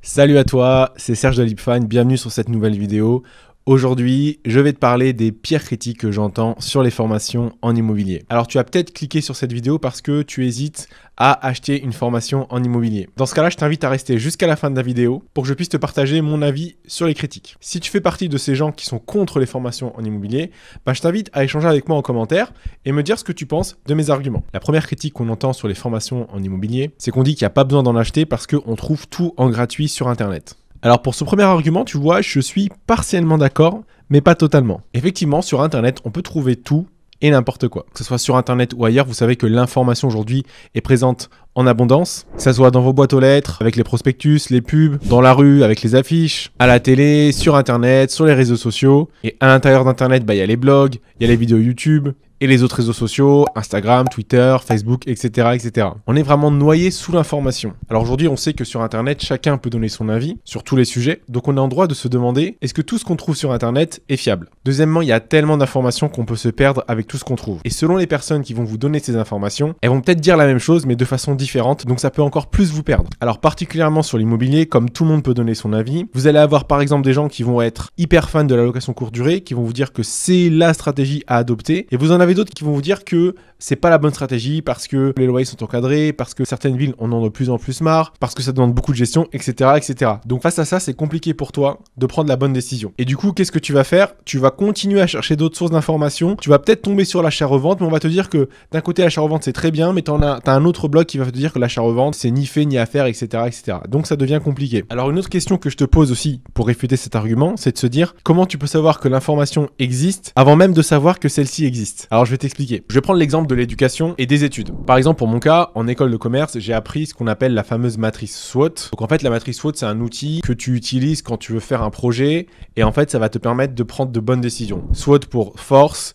Salut à toi, c'est Serge de LeapFine, bienvenue sur cette nouvelle vidéo. Aujourd'hui, je vais te parler des pires critiques que j'entends sur les formations en immobilier. Alors tu as peut-être cliqué sur cette vidéo parce que tu hésites à acheter une formation en immobilier. Dans ce cas-là, je t'invite à rester jusqu'à la fin de la vidéo pour que je puisse te partager mon avis sur les critiques. Si tu fais partie de ces gens qui sont contre les formations en immobilier, je t'invite à échanger avec moi en commentaire et me dire ce que tu penses de mes arguments. La première critique qu'on entend sur les formations en immobilier, c'est qu'on dit qu'il n'y a pas besoin d'en acheter parce qu'on trouve tout en gratuit sur Internet. Alors pour ce premier argument, tu vois, je suis partiellement d'accord, mais pas totalement. Effectivement, sur Internet, on peut trouver tout et n'importe quoi. Que ce soit sur Internet ou ailleurs, vous savez que l'information aujourd'hui est présente en abondance. Que ça soit dans vos boîtes aux lettres, avec les prospectus, les pubs, dans la rue, avec les affiches, à la télé, sur Internet, sur les réseaux sociaux. Et à l'intérieur d'Internet, il y a les blogs, il y a les vidéos YouTube et les autres réseaux sociaux, Instagram, Twitter, Facebook, etc., etc. On est vraiment noyé sous l'information. Alors aujourd'hui, on sait que sur Internet, chacun peut donner son avis sur tous les sujets. Donc on est en droit de se demander, est-ce que tout ce qu'on trouve sur Internet est fiable? Deuxièmement, il y a tellement d'informations qu'on peut se perdre avec tout ce qu'on trouve. Et selon les personnes qui vont vous donner ces informations, elles vont peut-être dire la même chose, mais de façon différente. Donc ça peut encore plus vous perdre. Alors particulièrement sur l'immobilier, comme tout le monde peut donner son avis, vous allez avoir par exemple des gens qui vont être hyper fans de la location courte durée, qui vont vous dire que c'est la stratégie à adopter. Et vous en avez d'autres qui vont vous dire que c'est pas la bonne stratégie parce que les loyers sont encadrés, parce que certaines villes en ont de plus en plus marre, parce que ça demande beaucoup de gestion, etc., etc. Donc face à ça, c'est compliqué pour toi de prendre la bonne décision. Et du coup, qu'est-ce que tu vas faire? Tu vas continuer à chercher d'autres sources d'informations. Tu vas peut-être tomber sur l'achat-revente, mais on va te dire que d'un côté, l'achat-revente, c'est très bien, mais t'as un autre blog qui va te dire que l'achat-revente, c'est ni fait ni à faire, etc., etc. Donc ça devient compliqué. Alors une autre question que je te pose aussi pour réfuter cet argument, c'est de se dire comment tu peux savoir que l'information existe avant même de savoir que celle-ci existe. Alors je vais t'expliquer. Je vais prendre l'exemple de l'éducation et des études. Par exemple, pour mon cas, en école de commerce, j'ai appris ce qu'on appelle la fameuse matrice SWOT. Donc en fait, la matrice SWOT, c'est un outil que tu utilises quand tu veux faire un projet et en fait, ça va te permettre de prendre de bonnes décisions. SWOT pour force,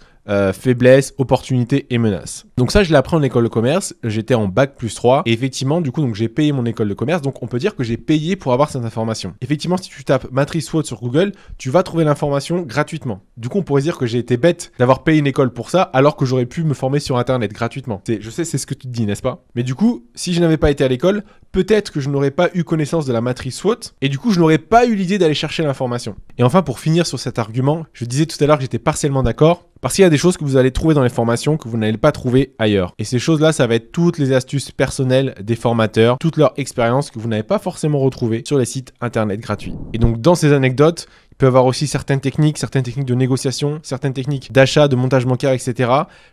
faiblesse, opportunité et menace. Donc ça, je l'ai appris en école de commerce. J'étais en bac+3 et effectivement, du coup, donc j'ai payé mon école de commerce. Donc on peut dire que j'ai payé pour avoir cette information. Effectivement, si tu tapes matrice SWOT sur Google, tu vas trouver l'information gratuitement. Du coup, on pourrait dire que j'ai été bête d'avoir payé une école pour ça, alors que j'aurais pu me former sur Internet gratuitement. Je sais, c'est ce que tu te dis, n'est-ce pas? Mais du coup, si je n'avais pas été à l'école, peut-être que je n'aurais pas eu connaissance de la matrice SWOT et du coup, je n'aurais pas eu l'idée d'aller chercher l'information. Et enfin, pour finir sur cet argument, je disais tout à l'heure que j'étais partiellement d'accord. Parce qu'il y a des choses que vous allez trouver dans les formations que vous n'allez pas trouver ailleurs. Et ces choses-là, ça va être toutes les astuces personnelles des formateurs, toute leur expérience que vous n'avez pas forcément retrouvées sur les sites internet gratuits. Et donc, dans ces anecdotes, il peut y avoir aussi certaines techniques de négociation, certaines techniques d'achat, de montage bancaire, etc.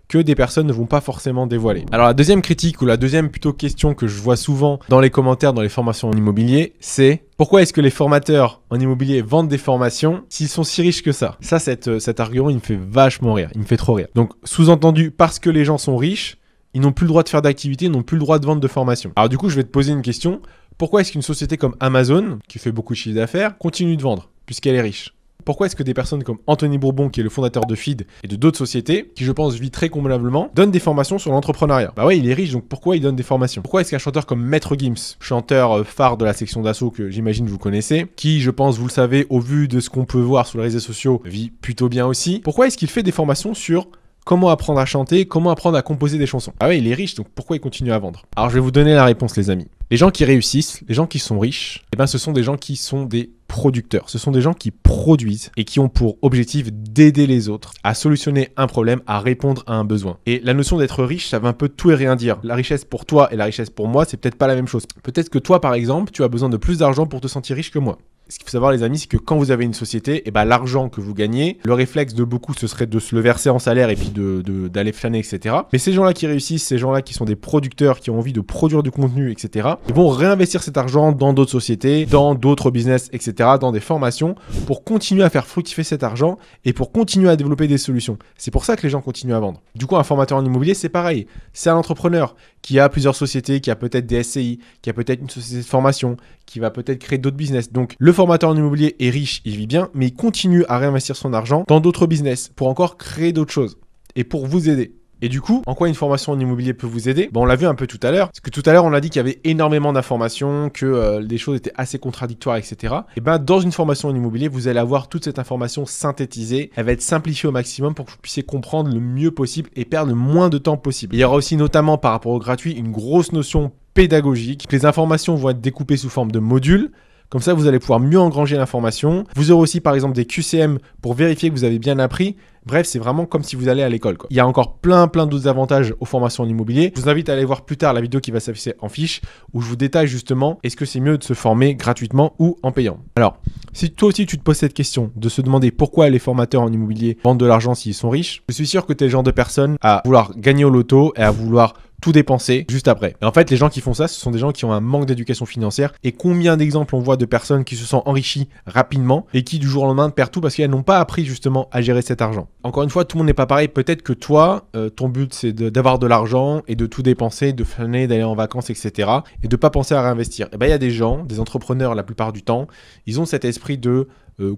que des personnes ne vont pas forcément dévoiler. Alors la deuxième critique ou la deuxième plutôt question que je vois souvent dans les commentaires dans les formations en immobilier, c'est pourquoi est-ce que les formateurs en immobilier vendent des formations s'ils sont si riches que ça? Ça, cet argument, il me fait vachement rire, il me fait trop rire. Donc sous-entendu, parce que les gens sont riches, ils n'ont plus le droit de faire d'activité, ils n'ont plus le droit de vendre de formation. Alors du coup, je vais te poser une question. Pourquoi est-ce qu'une société comme Amazon, qui fait beaucoup de chiffre d'affaires, continue de vendre, puisqu'elle est riche? Pourquoi est-ce que des personnes comme Anthony Bourbon, qui est le fondateur de Feed et de d'autres sociétés, qui je pense vit très convenablement, donnent des formations sur l'entrepreneuriat? Bah ouais, il est riche, donc pourquoi il donne des formations? Pourquoi est-ce qu'un chanteur comme Maître Gims, chanteur phare de la section d'assaut que j'imagine vous connaissez, qui je pense vous le savez au vu de ce qu'on peut voir sur les réseaux sociaux, vit plutôt bien aussi, pourquoi est-ce qu'il fait des formations sur comment apprendre à chanter, comment apprendre à composer des chansons? Ah ouais, il est riche, donc pourquoi il continue à vendre? Alors je vais vous donner la réponse, les amis. Les gens qui réussissent, les gens qui sont riches, eh ben ce sont des gens qui sont des producteurs. Ce sont des gens qui produisent et qui ont pour objectif d'aider les autres à solutionner un problème, à répondre à un besoin. Et la notion d'être riche, ça veut un peu tout et rien dire. La richesse pour toi et la richesse pour moi, c'est peut-être pas la même chose. Peut-être que toi, par exemple, tu as besoin de plus d'argent pour te sentir riche que moi. Ce qu'il faut savoir, les amis, c'est que quand vous avez une société, eh ben, l'argent que vous gagnez, le réflexe de beaucoup, ce serait de se le verser en salaire et puis d'aller flâner, etc. Mais ces gens-là qui réussissent, ces gens-là qui sont des producteurs, qui ont envie de produire du contenu, etc., ils vont réinvestir cet argent dans d'autres sociétés, dans d'autres business, etc., dans des formations pour continuer à faire fructifier cet argent et pour continuer à développer des solutions. C'est pour ça que les gens continuent à vendre. Du coup, un formateur en immobilier, c'est pareil. C'est un entrepreneur qui a plusieurs sociétés, qui a peut-être des SCI, qui a peut-être une société de formation, qui va peut-être créer d'autres business. Donc, le formateur en immobilier est riche, il vit bien, mais il continue à réinvestir son argent dans d'autres business pour encore créer d'autres choses et pour vous aider. Et du coup, en quoi une formation en immobilier peut vous aider? On l'a vu un peu tout à l'heure, parce que tout à l'heure, on a dit qu'il y avait énormément d'informations, que les choses étaient assez contradictoires, etc. Et ben, dans une formation en immobilier, vous allez avoir toute cette information synthétisée. Elle va être simplifiée au maximum pour que vous puissiez comprendre le mieux possible et perdre le moins de temps possible. Il y aura aussi notamment, par rapport au gratuit, une grosse notion pédagogique. Les informations vont être découpées sous forme de modules. Comme ça, vous allez pouvoir mieux engranger l'information. Vous aurez aussi par exemple des QCM pour vérifier que vous avez bien appris. Bref, c'est vraiment comme si vous allez à l'école, quoi. Il y a encore plein d'autres avantages aux formations en immobilier. Je vous invite à aller voir plus tard la vidéo qui va s'afficher en fiche où je vous détaille justement est-ce que c'est mieux de se former gratuitement ou en payant. Alors, si toi aussi tu te poses cette question de se demander pourquoi les formateurs en immobilier vendent de l'argent s'ils sont riches, je suis sûr que tu es le genre de personne à vouloir gagner au loto et à vouloir tout dépenser juste après. Et en fait, les gens qui font ça, ce sont des gens qui ont un manque d'éducation financière. Et combien d'exemples on voit de personnes qui se sont enrichies rapidement et qui du jour au lendemain perdent tout parce qu'elles n'ont pas appris justement à gérer cet argent. Encore une fois, tout le monde n'est pas pareil. Peut-être que toi, ton but c'est d'avoir de l'argent et de tout dépenser, de flâner, d'aller en vacances, etc. et de pas penser à réinvestir. Et ben il y a des gens, des entrepreneurs la plupart du temps, ils ont cet esprit de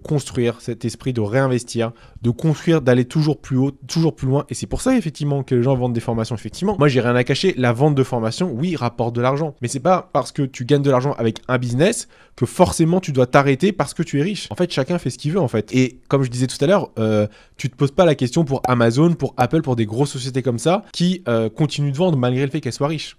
construire, cet esprit de réinvestir, de construire, d'aller toujours plus haut, toujours plus loin. Et c'est pour ça effectivement que les gens vendent des formations. Effectivement, moi j'ai rien à cacher, la vente de formation, oui, rapporte de l'argent. Mais c'est pas parce que tu gagnes de l'argent avec un business que forcément tu dois t'arrêter parce que tu es riche. En fait, chacun fait ce qu'il veut en fait. Et comme je disais tout à l'heure, tu te poses pas la question pour Amazon, pour Apple, pour des grosses sociétés comme ça qui continuent de vendre malgré le fait qu'elles soient riches.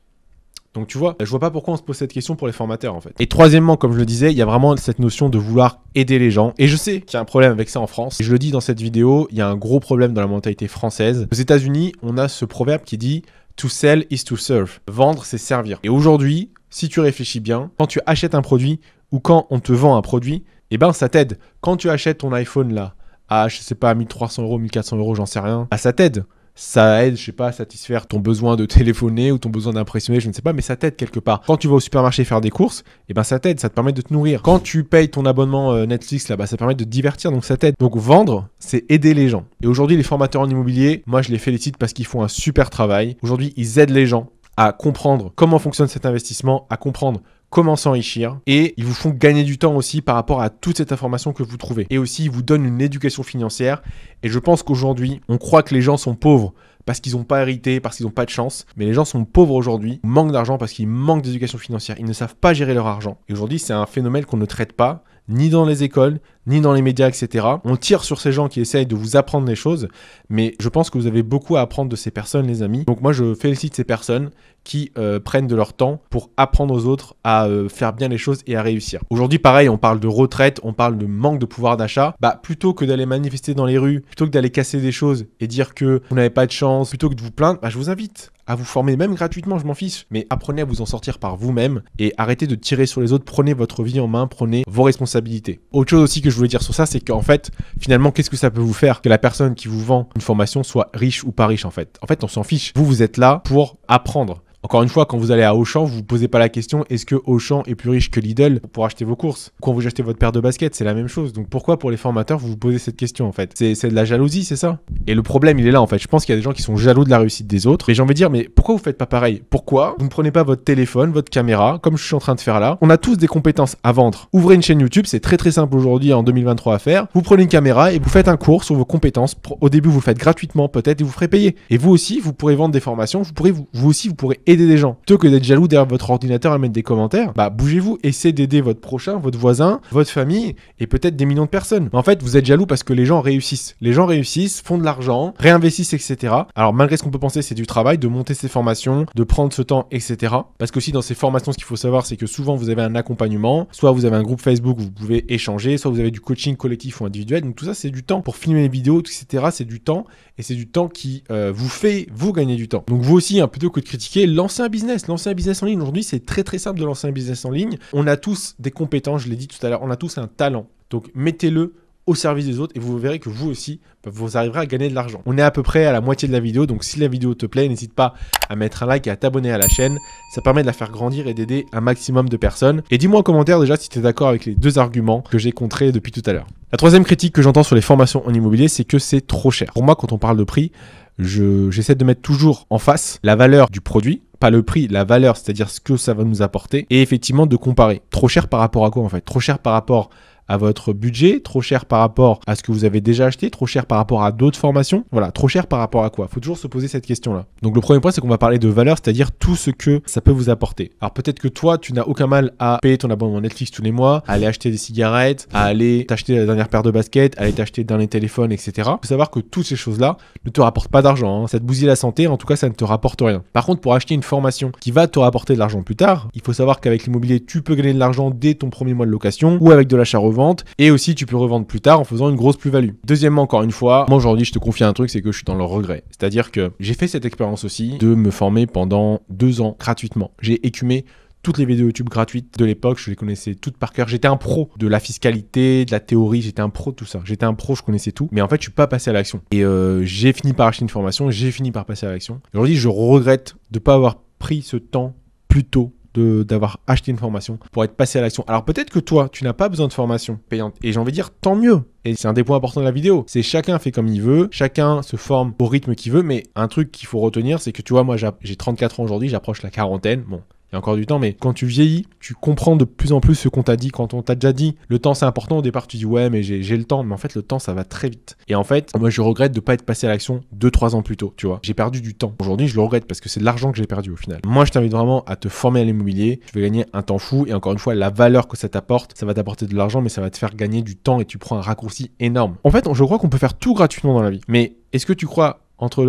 Donc tu vois, je vois pas pourquoi on se pose cette question pour les formateurs en fait. Et troisièmement, comme je le disais, il y a vraiment cette notion de vouloir aider les gens. Et je sais qu'il y a un problème avec ça en France. Et je le dis dans cette vidéo, il y a un gros problème dans la mentalité française. Aux États-Unis, on a ce proverbe qui dit « To sell is to serve ». Vendre, c'est servir. Et aujourd'hui, si tu réfléchis bien, quand tu achètes un produit ou quand on te vend un produit, eh ben ça t'aide. Quand tu achètes ton iPhone là, à je sais pas, 1300 €, 1400 €, j'en sais rien, ça t'aide. Ça aide, je sais pas, à satisfaire ton besoin de téléphoner ou ton besoin d'impressionner, je ne sais pas, mais ça t'aide quelque part. Quand tu vas au supermarché faire des courses, eh ben ça t'aide, ça te permet de te nourrir. Quand tu payes ton abonnement Netflix, là, bah, ça permet de te divertir, donc ça t'aide. Donc vendre, c'est aider les gens. Et aujourd'hui, les formateurs en immobilier, moi je les félicite parce qu'ils font un super travail. Aujourd'hui, ils aident les gens à comprendre comment fonctionne cet investissement, à comprendre comment s'enrichir, et ils vous font gagner du temps aussi par rapport à toute cette information que vous trouvez. Et aussi, ils vous donnent une éducation financière. Et je pense qu'aujourd'hui, on croit que les gens sont pauvres parce qu'ils n'ont pas hérité, parce qu'ils n'ont pas de chance. Mais les gens sont pauvres aujourd'hui, manquent d'argent parce qu'ils manquent d'éducation financière. Ils ne savent pas gérer leur argent. Et aujourd'hui, c'est un phénomène qu'on ne traite pas, ni dans les écoles, ni dans les médias, etc. On tire sur ces gens qui essayent de vous apprendre des choses, mais je pense que vous avez beaucoup à apprendre de ces personnes, les amis. Donc moi, je félicite ces personnes qui prennent de leur temps pour apprendre aux autres à faire bien les choses et à réussir. Aujourd'hui, pareil, on parle de retraite, on parle de manque de pouvoir d'achat. Bah, plutôt que d'aller manifester dans les rues, plutôt que d'aller casser des choses et dire que vous n'avez pas de chance, plutôt que de vous plaindre, bah, je vous invite à vous former, même gratuitement, je m'en fiche. Mais apprenez à vous en sortir par vous-même et arrêtez de tirer sur les autres. Prenez votre vie en main, prenez vos responsabilités. Autre chose aussi que je voulais dire sur ça, c'est qu'en fait, finalement, qu'est-ce que ça peut vous faire que la personne qui vous vend une formation soit riche ou pas riche en fait? En fait, on s'en fiche. Vous, vous êtes là pour apprendre. Encore une fois, quand vous allez à Auchan, vous ne vous posez pas la question est-ce que Auchan est plus riche que Lidl pour acheter vos courses? Quand vous achetez votre paire de baskets, c'est la même chose. Donc pourquoi pour les formateurs, vous vous posez cette question en fait? C'est de la jalousie, c'est ça? Et le problème, il est là en fait. Je pense qu'il y a des gens qui sont jaloux de la réussite des autres. Mais j'ai envie de dire, mais pourquoi vous faites pas pareil? Pourquoi vous ne prenez pas votre téléphone, votre caméra, comme je suis en train de faire là? On a tous des compétences à vendre. Ouvrez une chaîne YouTube, c'est très simple aujourd'hui en 2023 à faire. Vous prenez une caméra et vous faites un cours sur vos compétences. Au début, vous le faites gratuitement peut-être et vous ferez payer. Et vous aussi, vous pourrez vendre des formations. Vous pourrez aider des gens. Plutôt que d'être jaloux derrière votre ordinateur à mettre des commentaires, bah bougez-vous, essayez d'aider votre prochain, votre voisin, votre famille et peut-être des millions de personnes. En fait, vous êtes jaloux parce que les gens réussissent. Les gens réussissent, font de l'argent, réinvestissent, etc. Alors malgré ce qu'on peut penser, c'est du travail, de monter ces formations, de prendre ce temps, etc. Parce que aussi dans ces formations, ce qu'il faut savoir, c'est que souvent vous avez un accompagnement, soit vous avez un groupe Facebook où vous pouvez échanger, soit vous avez du coaching collectif ou individuel. Donc tout ça, c'est du temps. Pour filmer les vidéos, etc., c'est du temps et c'est du temps qui vous fait vous gagner du temps. Donc vous aussi, hein, plutôt que de critiquer, lancez un business en ligne. Aujourd'hui, c'est très simple de lancer un business en ligne. On a tous des compétences, je l'ai dit tout à l'heure, on a tous un talent. Donc mettez-le au service des autres et vous verrez que vous aussi, vous arriverez à gagner de l'argent. On est à peu près à la moitié de la vidéo, donc si la vidéo te plaît, n'hésite pas à mettre un like et à t'abonner à la chaîne. Ça permet de la faire grandir et d'aider un maximum de personnes. Et dis-moi en commentaire déjà si tu es d'accord avec les deux arguments que j'ai contrés depuis tout à l'heure. La troisième critique que j'entends sur les formations en immobilier, c'est que c'est trop cher. Pour moi, quand on parle de prix, j'essaie de mettre toujours en face la valeur du produit, pas le prix, la valeur, c'est-à-dire ce que ça va nous apporter, et effectivement de comparer. Trop cher par rapport à quoi en fait? Trop cher par rapport à votre budget, trop cher par rapport à ce que vous avez déjà acheté, trop cher par rapport à d'autres formations. Voilà, trop cher par rapport à quoi? Faut toujours se poser cette question-là. Donc le premier point, c'est qu'on va parler de valeur, c'est-à-dire tout ce que ça peut vous apporter. Alors peut-être que toi, tu n'as aucun mal à payer ton abonnement Netflix tous les mois, à aller acheter des cigarettes, à aller t'acheter la dernière paire de baskets, à aller t'acheter un dernier téléphone, etc. Il faut savoir que toutes ces choses-là ne te rapportent pas d'argent, hein. Ça te bousille la santé, en tout cas, ça ne te rapporte rien. Par contre, pour acheter une formation qui va te rapporter de l'argent plus tard, il faut savoir qu'avec l'immobilier, tu peux gagner de l'argent dès ton premier mois de location ou avec de l'achat-revente, et aussi tu peux revendre plus tard en faisant une grosse plus-value. Deuxièmement, encore une fois, moi aujourd'hui, je te confie un truc, c'est que je suis dans le regret. C'est-à-dire que j'ai fait cette expérience aussi de me former pendant 2 ans gratuitement. J'ai écumé toutes les vidéos YouTube gratuites de l'époque, je les connaissais toutes par cœur. J'étais un pro de la fiscalité, de la théorie, j'étais un pro de tout ça. J'étais un pro, je connaissais tout. Mais en fait, je suis pas passé à l'action. Et j'ai fini par acheter une formation, j'ai fini par passer à l'action. Aujourd'hui, je regrette de ne pas avoir pris ce temps plus tôt, d'avoir acheté une formation pour être passé à l'action. Alors peut-être que toi, tu n'as pas besoin de formation payante. Et j'ai envie de dire, tant mieux. Et c'est un des points importants de la vidéo. C'est chacun fait comme il veut, chacun se forme au rythme qu'il veut. Mais un truc qu'il faut retenir, c'est que tu vois, moi j'ai 34 ans aujourd'hui, j'approche la quarantaine. Bon, il y a encore du temps, mais quand tu vieillis, tu comprends de plus en plus ce qu'on t'a dit. Quand on t'a déjà dit, le temps c'est important, au départ tu dis ouais mais j'ai le temps, mais en fait le temps ça va très vite. Et en fait, moi je regrette de ne pas être passé à l'action 2-3 ans plus tôt, tu vois. J'ai perdu du temps. Aujourd'hui je le regrette parce que c'est de l'argent que j'ai perdu au final. Moi je t'invite vraiment à te former à l'immobilier, tu vas gagner un temps fou et encore une fois la valeur que ça t'apporte, ça va t'apporter de l'argent mais ça va te faire gagner du temps et tu prends un raccourci énorme. En fait, je crois qu'on peut faire tout gratuitement dans la vie. Mais est-ce que tu crois entre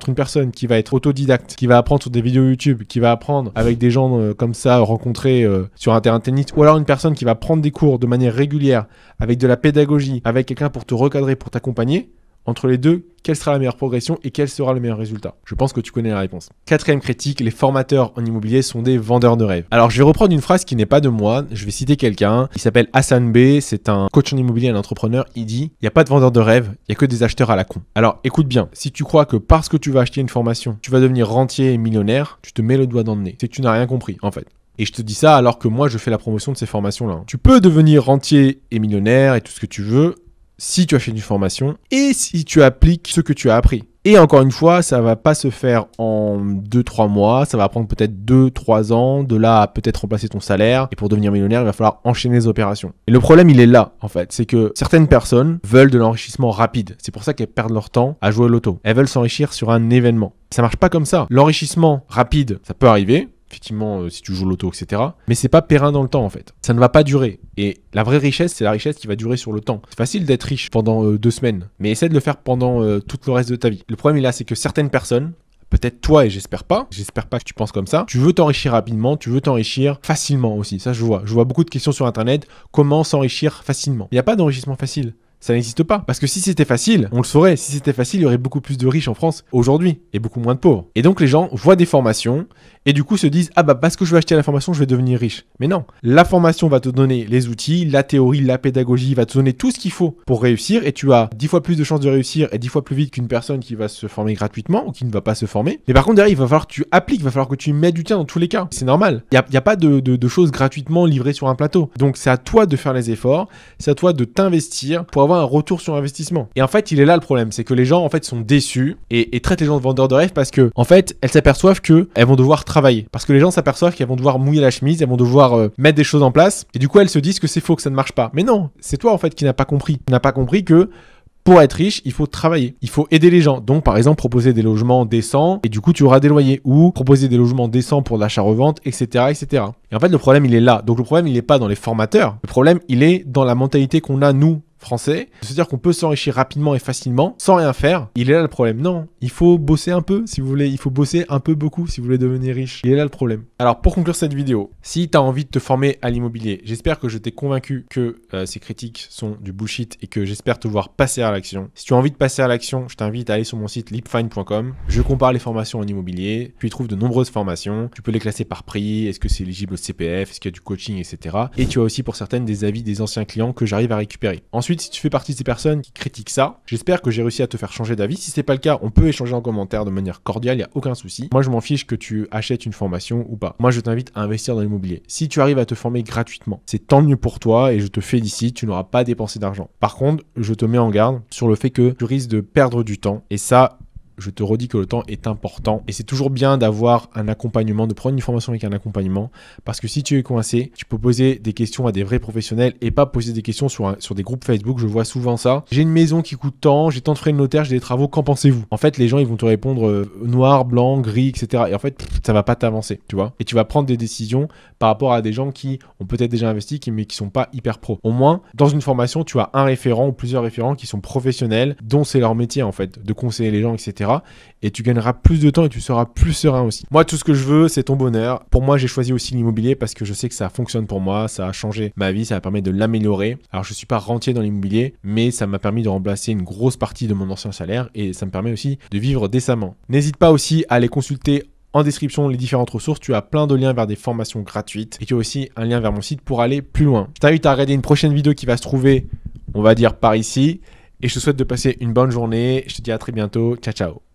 une personne qui va être autodidacte, qui va apprendre sur des vidéos YouTube, qui va apprendre avec des gens comme ça rencontrés sur un terrain de tennis, ou alors une personne qui va prendre des cours de manière régulière, avec de la pédagogie, avec quelqu'un pour te recadrer, pour t'accompagner, entre les deux, quelle sera la meilleure progression et quel sera le meilleur résultat? Je pense que tu connais la réponse. Quatrième critique, les formateurs en immobilier sont des vendeurs de rêves. Alors je vais reprendre une phrase qui n'est pas de moi, je vais citer quelqu'un, il s'appelle Hassan B, c'est un coach en immobilier, un entrepreneur, il dit « Il n'y a pas de vendeurs de rêves, il n'y a que des acheteurs à la con ». Alors écoute bien, si tu crois que parce que tu vas acheter une formation, tu vas devenir rentier et millionnaire, tu te mets le doigt dans le nez. C'est que tu n'as rien compris en fait. Et je te dis ça alors que moi je fais la promotion de ces formations-là. Tu peux devenir rentier et millionnaire et tout ce que tu veux, si tu achètes une formation et si tu appliques ce que tu as appris. Et encore une fois, ça va pas se faire en 2-3 mois, ça va prendre peut-être 2-3 ans, de là à peut-être remplacer ton salaire. Et pour devenir millionnaire, il va falloir enchaîner les opérations. Et le problème, il est là, en fait. C'est que certaines personnes veulent de l'enrichissement rapide. C'est pour ça qu'elles perdent leur temps à jouer au loto. Elles veulent s'enrichir sur un événement. Ça marche pas comme ça. L'enrichissement rapide, ça peut arriver. Effectivement, si tu joues l'auto, etc. Mais c'est pas périn dans le temps, en fait. Ça ne va pas durer. Et la vraie richesse, c'est la richesse qui va durer sur le temps. C'est facile d'être riche pendant 2 semaines, mais essaie de le faire pendant tout le reste de ta vie. Le problème, là, c'est que certaines personnes, peut-être toi et j'espère pas que tu penses comme ça, tu veux t'enrichir rapidement, tu veux t'enrichir facilement aussi. Ça, je vois beaucoup de questions sur Internet. Comment s'enrichir facilement? Il n'y a pas d'enrichissement facile. Ça n'existe pas. Parce que si c'était facile, on le saurait. Si c'était facile, il y aurait beaucoup plus de riches en France aujourd'hui et beaucoup moins de pauvres. Et donc les gens voient des formations et du coup se disent « Ah bah parce que je vais acheter la formation, je vais devenir riche. » Mais non, la formation va te donner les outils, la théorie, la pédagogie, va te donner tout ce qu'il faut pour réussir et tu as 10 fois plus de chances de réussir et 10 fois plus vite qu'une personne qui va se former gratuitement ou qui ne va pas se former. Mais par contre derrière, il va falloir que tu appliques, il va falloir que tu mettes du tien dans tous les cas. C'est normal. Il n'y a pas de choses gratuitement livrées sur un plateau. Donc c'est à toi de faire les efforts, c'est à toi de t'investir pour avoir un retour sur investissement. Et en fait, il est là le problème, c'est que les gens en fait sont déçus et traitent les gens de vendeurs de rêve parce que en fait, elles s'aperçoivent que elles vont devoir travailler. Parce que les gens s'aperçoivent qu'elles vont devoir mouiller la chemise, elles vont devoir mettre des choses en place et du coup, elles se disent que c'est faux, que ça ne marche pas. Mais non, c'est toi en fait qui n'as pas compris. Tu n'as pas compris que pour être riche, il faut travailler, il faut aider les gens. Donc, par exemple, proposer des logements décents et du coup, tu auras des loyers ou proposer des logements décents pour l'achat-revente, etc., etc. Et en fait, le problème, il est là. Donc, le problème, il n'est pas dans les formateurs. Le problème, il est dans la mentalité qu'on a, nous, Français, de se dire qu'on peut s'enrichir rapidement et facilement sans rien faire. Il est là le problème. Non, il faut bosser un peu si vous voulez. Il faut bosser un peu beaucoup si vous voulez devenir riche. Il est là le problème. Alors pour conclure cette vidéo, si tu as envie de te former à l'immobilier, j'espère que je t'ai convaincu que ces critiques sont du bullshit et que j'espère te voir passer à l'action. Si tu as envie de passer à l'action, je t'invite à aller sur mon site leapfine.com. Je compare les formations en immobilier. Tu y trouves de nombreuses formations. Tu peux les classer par prix. Est-ce que c'est éligible au CPF? Est-ce qu'il y a du coaching, etc. Et tu as aussi pour certaines des avis des anciens clients que j'arrive à récupérer. Ensuite, si tu fais partie de ces personnes qui critiquent ça, j'espère que j'ai réussi à te faire changer d'avis. Si c'est pas le cas, on peut échanger en commentaire de manière cordiale, il n'y a aucun souci. Moi, je m'en fiche que tu achètes une formation ou pas. Moi, je t'invite à investir dans l'immobilier. Si tu arrives à te former gratuitement, c'est tant mieux pour toi et je te félicite, tu n'auras pas dépensé d'argent. Par contre, je te mets en garde sur le fait que tu risques de perdre du temps et ça, je te redis que le temps est important et c'est toujours bien d'avoir un accompagnement, de prendre une formation avec un accompagnement parce que si tu es coincé, tu peux poser des questions à des vrais professionnels et pas poser des questions sur des groupes Facebook. Je vois souvent ça. J'ai une maison qui coûte tant, j'ai tant de frais de notaire, j'ai des travaux, qu'en pensez-vous? En fait, les gens, ils vont te répondre noir, blanc, gris, etc. Et en fait, ça va pas t'avancer, tu vois. Et tu vas prendre des décisions par rapport à des gens qui ont peut-être déjà investi, mais qui sont pas hyper pro. Au moins, dans une formation, tu as un référent ou plusieurs référents qui sont professionnels, dont c'est leur métier, en fait, de conseiller les gens, etc. Et tu gagneras plus de temps et tu seras plus serein aussi. Moi, tout ce que je veux, c'est ton bonheur. Pour moi, j'ai choisi aussi l'immobilier parce que je sais que ça fonctionne pour moi, ça a changé ma vie, ça va permettre de l'améliorer. Alors, je suis pas rentier dans l'immobilier, mais ça m'a permis de remplacer une grosse partie de mon ancien salaire et ça me permet aussi de vivre décemment. N'hésite pas aussi à aller consulter en description les différentes ressources. Tu as plein de liens vers des formations gratuites et tu as aussi un lien vers mon site pour aller plus loin. Je t'invite à regarder une prochaine vidéo qui va se trouver, on va dire, par ici. Et je te souhaite de passer une bonne journée. Je te dis à très bientôt. Ciao, ciao.